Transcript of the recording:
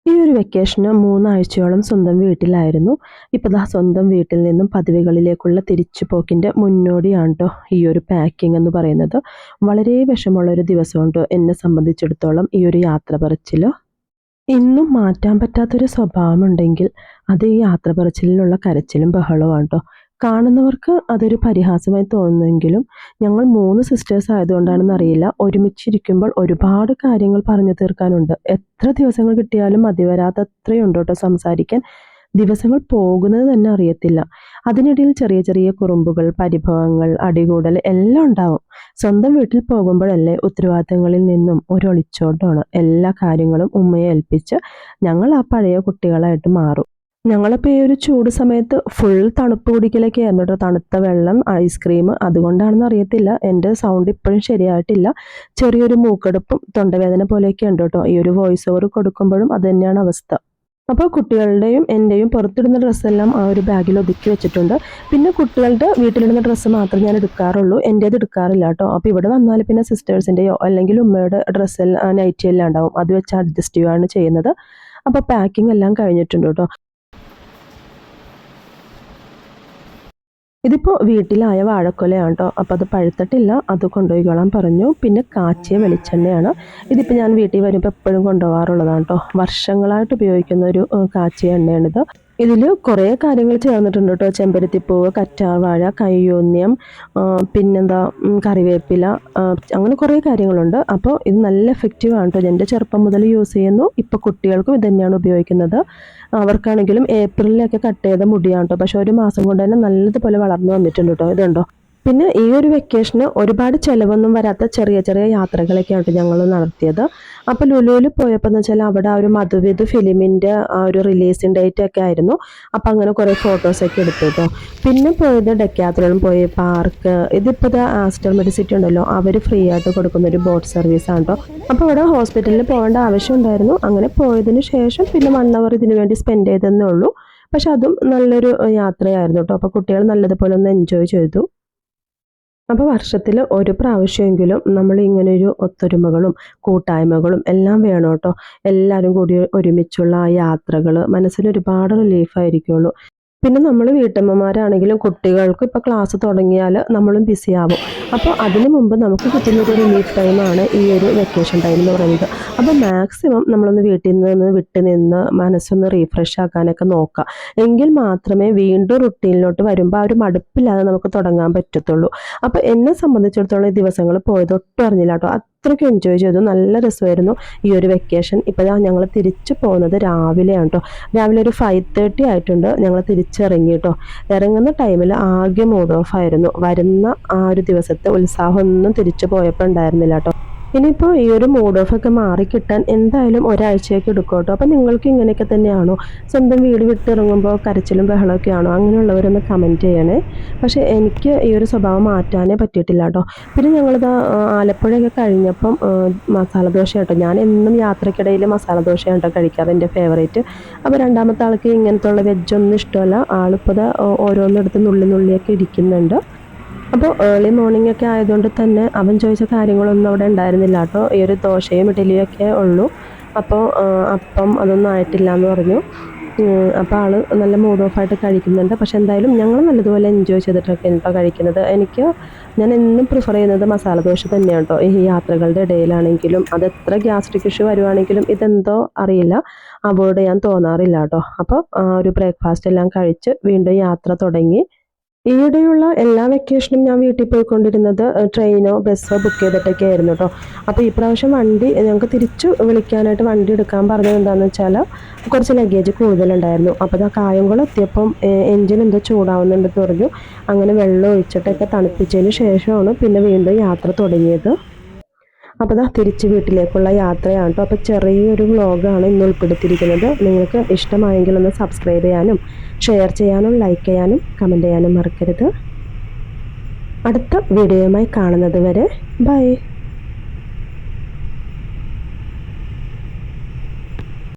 ഈ ഒരു വെക്കേഷന് 3 ആഴ്ചയോളം സ്വന്തം വീട്ടിലായിരുന്നു. ഇപ്പോൾ ദാ സ്വന്തം വീട്ടിൽ നിന്നും പദവികളിലേക്കുള്ള തിരിച്ചുപോക്കിൻ്റെ മുന്നോടിയാണ് ട്ടോ ഈ ഒരു പാക്കിംഗ് എന്ന് പറയുന്നത്. വളരെ വിഷമമുള്ളൊരു ദിവസമാണ് ട്ടോ എന്നെ സംബന്ധിച്ചിടത്തോളം ഈ ഒരു യാത്ര പറച്ചിൽ. ഇന്നും മാറ്റാൻ പറ്റാത്തൊരു സ്വഭാവമുണ്ടെങ്കിൽ അത് ഈ യാത്ര പറച്ചിലിലുള്ള കരച്ചിലും ബഹളവുമാണ് ട്ടോ. കാണുന്നവർക്ക് അതൊരു പരിഹാസമായി തോന്നുമെങ്കിലും ഞങ്ങൾ 3 സിസ്റ്റേഴ്സ് ആയതുകൊണ്ടാണെന്നറിയില്ല ഒരുമിച്ചിരിക്കുമ്പോൾ ഒരുപാട് കാര്യങ്ങൾ പറഞ്ഞു തീർക്കാനുണ്ട്. എത്ര ദിവസങ്ങൾ കിട്ടിയാലും മതിവരാത്തത്രയുണ്ട് ട്ടോ സംസാരിക്കാൻ. ദിവസങ്ങൾ പോകുന്നത് തന്നെ അറിയത്തില്ല. അതിനിടയിൽ ചെറിയ ചെറിയ കുറുമ്പുകൾ, പരിഭവങ്ങൾ, അടികൂടൽ എല്ലാം ഉണ്ടാവും. സ്വന്തം വീട്ടിൽ പോകുമ്പോഴല്ലേ ഉത്തരവാദിത്തങ്ങളിൽ നിന്നും ഒരു ഒളിച്ചോട്ടമാണ്. എല്ലാ കാര്യങ്ങളും ഉമ്മയെ ഏൽപ്പിച്ച് ഞങ്ങൾ ആ പഴയ കുട്ടികളായിട്ട് മാറും. ഞങ്ങളിപ്പോൾ ഈ ഒരു ചൂട് സമയത്ത് ഫുൾ തണുപ്പ് കുടിക്കലൊക്കെ ആയിരുന്നു കേട്ടോ. തണുത്ത വെള്ളം, ഐസ്ക്രീം. അതുകൊണ്ടാണെന്ന് അറിയത്തില്ല എൻ്റെ സൗണ്ട് ഇപ്പോഴും ശരിയായിട്ടില്ല. ചെറിയൊരു മൂക്കടുപ്പും തൊണ്ടവേദന പോലെയൊക്കെ ഉണ്ട് കേട്ടോ. ഈ ഒരു വോയിസ് ഓവർ കൊടുക്കുമ്പോഴും അത് തന്നെയാണ് അവസ്ഥ. അപ്പോൾ കുട്ടികളുടെയും എൻ്റെയും പുറത്തിടുന്ന ഡ്രസ്സെല്ലാം ആ ഒരു ബാഗിൽ ഒതുക്കി വെച്ചിട്ടുണ്ട്. പിന്നെ കുട്ടികളുടെ വീട്ടിലിടുന്ന ഡ്രസ്സ് മാത്രമേ ഞാൻ എടുക്കാറുള്ളൂ, എൻ്റേത് എടുക്കാറില്ല കേട്ടോ. അപ്പോൾ ഇവിടെ വന്നാൽ പിന്നെ സിസ്റ്റേഴ്സിൻ്റെയോ അല്ലെങ്കിൽ ഉമ്മയുടെ ഡ്രസ്സെല്ലാം നൈറ്റി എല്ലാം ഉണ്ടാവും, അത് വെച്ച് അഡ്ജസ്റ്റ് ചെയ്യുകയാണ് ചെയ്യുന്നത്. അപ്പോൾ പാക്കിംഗ് എല്ലാം കഴിഞ്ഞിട്ടുണ്ട് കേട്ടോ. ഇതിപ്പോൾ വീട്ടിലായ വാഴക്കൊലയാണ് കേട്ടോ. അപ്പോൾ അത് പഴുത്തിട്ടില്ല, അത് കൊണ്ടുപോയിക്കോളാൻ പറഞ്ഞു. പിന്നെ കാച്ചിയ വെളിച്ചെണ്ണയാണ്. ഇതിപ്പോൾ ഞാൻ വീട്ടിൽ വരുമ്പോൾ എപ്പോഴും കൊണ്ടുപോകാറുള്ളതാണ് കേട്ടോ. വർഷങ്ങളായിട്ട് ഉപയോഗിക്കുന്ന ഒരു കാച്ചിയ എണ്ണയാണിത്. ഇതിൽ കുറേ കാര്യങ്ങൾ ചേർന്നിട്ടുണ്ട് കേട്ടോ. ചെമ്പരത്തിപ്പൂവ്, കറ്റാർവാഴ, കയ്യോന്യം, പിന്നെന്താ കറിവേപ്പില, അങ്ങനെ കുറേ കാര്യങ്ങളുണ്ട്. അപ്പോൾ ഇത് നല്ല എഫക്റ്റീവാണ് കേട്ടോ. എൻ്റെ ചെറുപ്പം മുതൽ യൂസ് ചെയ്യുന്നു. ഇപ്പോൾ കുട്ടികൾക്കും ഇത് തന്നെയാണ് ഉപയോഗിക്കുന്നത്. അവർക്കാണെങ്കിലും ഏപ്രിലിലൊക്കെ കട്ട് ചെയ്ത മുടിയാണ് കേട്ടോ. പക്ഷെ 1 മാസം കൊണ്ട് തന്നെ നല്ലതുപോലെ വളർന്നു വന്നിട്ടുണ്ട് കേട്ടോ. ഇതുണ്ടോ. പിന്നെ ഈ ഒരു വെക്കേഷന് ഒരുപാട് ചിലവൊന്നും വരാത്ത ചെറിയ ചെറിയ യാത്രകളൊക്കെയാണ് ഞങ്ങൾ നടത്തിയത്. അപ്പോൾ ലുലുവിൽ പോയപ്പോൾ എന്ന് വെച്ചാൽ അവിടെ ആ ഒരു മധുവിധു ഫിലിമിൻ്റെ ആ ഒരു റിലീസിങ് ഡേറ്റ് ഒക്കെ ആയിരുന്നു. അപ്പോൾ അങ്ങനെ കുറേ ഫോട്ടോസൊക്കെ എടുത്തു കേട്ടോ. പിന്നെ പോയത് ഡെക്കാത്ലോൺ പോയി, പാർക്ക്. ഇതിപ്പോൾ ആസ്റ്റർ മെഡിസിറ്റി ഉണ്ടല്ലോ, അവർ ഫ്രീ ആയിട്ട് കൊടുക്കുന്ന ഒരു ബോട്ട് സർവീസാണ് കേട്ടോ. അപ്പോൾ അവിടെ ഹോസ്പിറ്റലിൽ പോകേണ്ട ആവശ്യം ഉണ്ടായിരുന്നു. അങ്ങനെ പോയതിന് ശേഷം പിന്നെ 1 അവർ ഇതിനു വേണ്ടി സ്പെൻഡ് ചെയ്തതന്നേ ഉള്ളൂ. പക്ഷെ അതും നല്ലൊരു യാത്രയായിരുന്നു കേട്ടോ. അപ്പോൾ കുട്ടികൾ നല്ലതുപോലെ ഒന്ന് എൻജോയ് ചെയ്തു. അപ്പോൾ വർഷത്തിൽ ഒരു പ്രാവശ്യമെങ്കിലും നമ്മൾ ഇങ്ങനെയൊരു ഒത്തൊരുമകളും കൂട്ടായ്മകളും എല്ലാം വേണം കേട്ടോ. എല്ലാവരും കൂടി ഒരുമിച്ചുള്ള ആ യാത്രകൾ മനസ്സിന് ഒരുപാട് റിലീഫായിരിക്കുള്ളൂ. പിന്നെ നമ്മൾ വീട്ടമ്മമാരാണെങ്കിലും കുട്ടികൾക്ക് ഇപ്പോൾ ക്ലാസ് തുടങ്ങിയാൽ നമ്മളും ബിസി ആവും. അപ്പോൾ അതിനു മുമ്പ് നമുക്ക് കിട്ടുന്നൊരു റിലീഫ് ടൈമാണ് ഈ ഒരു വെക്കേഷൻ ടൈം എന്ന് പറയുന്നത്. അപ്പോൾ മാക്സിമം നമ്മളൊന്ന് വീട്ടിൽ നിന്ന് വിട്ട് നിന്ന് മനസ്സൊന്ന് റീഫ്രഷ് ആക്കാനൊക്കെ നോക്കുക. എങ്കിൽ മാത്രമേ വീണ്ടും റുട്ടീനിലോട്ട് വരുമ്പോൾ ആ ഒരു മടുപ്പില്ലാതെ നമുക്ക് തുടങ്ങാൻ പറ്റത്തുള്ളൂ. അപ്പോൾ എന്നെ സംബന്ധിച്ചിടത്തോളം ഈ ദിവസങ്ങൾ പോയത് ഒട്ടും അറിഞ്ഞില്ല കേട്ടോ. അത്രയ്ക്ക് എൻജോയ് ചെയ്തു. നല്ല രസമായിരുന്നു ഈ ഒരു വെക്കേഷൻ. ഇപ്പോൾ ഞങ്ങൾ തിരിച്ചു പോകുന്നത് രാവിലെയാണ് കേട്ടോ. രാവിലെ ഒരു 5:30 ആയിട്ടുണ്ട് ഞങ്ങൾ തിരിച്ചിറങ്ങി കേട്ടോ. ഇറങ്ങുന്ന ടൈമിൽ ആകെ മൂഡ് ഓഫ് ആയിരുന്നു. വരുന്ന ആ ഒരു ദിവസത്തെ ഉത്സാഹമൊന്നും തിരിച്ചു പോയപ്പോൾ ഉണ്ടായിരുന്നില്ല കേട്ടോ. ഇനിയിപ്പോൾ ഈ ഒരു മൂഡ് ഓഫ് ഒക്കെ മാറിക്കിട്ടാൻ എന്തായാലും ഒരാഴ്ചയൊക്കെ എടുക്കും കേട്ടോ. അപ്പോൾ നിങ്ങൾക്ക് ഇങ്ങനെയൊക്കെ തന്നെയാണോ? സ്വന്തം വീട് വിട്ടിറങ്ങുമ്പോൾ കരച്ചിലും ബഹളമൊക്കെ ആണോ? അങ്ങനെയുള്ളവരൊന്ന് കമൻറ്റ് ചെയ്യണേ. പക്ഷേ എനിക്ക് ഈ ഒരു സ്വഭാവം മാറ്റാനേ പറ്റിയിട്ടില്ല കേട്ടോ. പിന്നെ ഞങ്ങളിത് ആലപ്പുഴയൊക്കെ കഴിഞ്ഞപ്പം മസാല ദോശ കേട്ടോ. ഞാൻ എന്നും യാത്രക്കിടയിൽ മസാല ദോശയാണ് കേട്ടോ കഴിക്കാറ്, എൻ്റെ ഫേവറേറ്റ്. അപ്പോൾ രണ്ടാമത്തെ ആൾക്ക് ഇങ്ങനത്തെ ഉള്ള വെജൊന്നും ഇഷ്ടമല്ല. ആളിപ്പോൾ ഓരോന്നെടുത്ത് നുള്ളിയൊക്കെ ഇരിക്കുന്നുണ്ട്. അപ്പോൾ ഏർലി മോർണിംഗ് ഒക്കെ ആയതുകൊണ്ട് തന്നെ അവൻ ചോദിച്ച കാര്യങ്ങളൊന്നും അവിടെ ഉണ്ടായിരുന്നില്ല കേട്ടോ. ഈ ഒരു ദോശയും ഇഡലിയൊക്കെ ഉള്ളൂ. അപ്പോൾ അപ്പം അതൊന്നും ആയിട്ടില്ല എന്ന് പറഞ്ഞു. അപ്പോൾ ആൾ നല്ല മൂഡ് ഓഫായിട്ട് കഴിക്കുന്നുണ്ട്. പക്ഷെ എന്തായാലും ഞങ്ങൾ നല്ലതുപോലെ എൻജോയ് ചെയ്തിട്ടൊക്കെ കേട്ടോ കഴിക്കുന്നത്. ഞാൻ എന്നും പ്രിഫർ ചെയ്യുന്നത് മസാല ദോശ തന്നെയാണ് കേട്ടോ. ഈ യാത്രകളുടെ ഇടയിലാണെങ്കിലും അത് എത്ര ഗ്യാസ്ട്രിക് ഇഷ്യൂ വരുവാണെങ്കിലും ഇതെന്തോ അറിയില്ല, അവോയ്ഡ് ചെയ്യാൻ തോന്നാറില്ല കേട്ടോ. അപ്പോൾ ഒരു ബ്രേക്ക്ഫാസ്റ്റ് എല്ലാം കഴിച്ച് വീണ്ടും യാത്ര തുടങ്ങി. ഈയിടെയുള്ള എല്ലാ വെക്കേഷനും ഞാൻ വീട്ടിൽ പോയിക്കൊണ്ടിരുന്നത് ട്രെയിനോ ബസ്സോ ബുക്ക് ചെയ്തിട്ടൊക്കെ ആയിരുന്നു കേട്ടോ. അപ്പോൾ ഈ പ്രാവശ്യം വണ്ടി ഞങ്ങൾക്ക് തിരിച്ചു വിളിക്കാനായിട്ട് വണ്ടി എടുക്കാൻ പറഞ്ഞത് എന്താണെന്ന് വെച്ചാൽ കുറച്ച് ലഗേജ് കൂടുതലുണ്ടായിരുന്നു. അപ്പോൾ കായംകുളം എത്തിയപ്പം എൻജിൻ എന്തോ ചൂടാവുന്നുണ്ടെന്ന് പറഞ്ഞു. അങ്ങനെ വെള്ളം ഒഴിച്ചിട്ടൊക്കെ തണുപ്പിച്ചതിന് ശേഷമാണ് പിന്നെ വീണ്ടും യാത്ര തുടങ്ങിയത്. അപ്പോൾ തിരിച്ച് വീട്ടിലേക്കുള്ള യാത്രയാണ് കേട്ടോ. അപ്പോൾ ചെറിയൊരു വ്ളോഗാണ് ഇന്ന് ഉൾപ്പെടുത്തിയിരിക്കുന്നത്. നിങ്ങൾക്ക് ഇഷ്ടമായെങ്കിൽ ഒന്ന് സബ്സ്ക്രൈബ് ചെയ്യാനും ഷെയർ ചെയ്യാനും ലൈക്ക് ചെയ്യാനും കമൻറ്റ് ചെയ്യാനും മറക്കരുത്. അടുത്ത വീഡിയോയുമായി കാണുന്നത് വരെ ബൈ.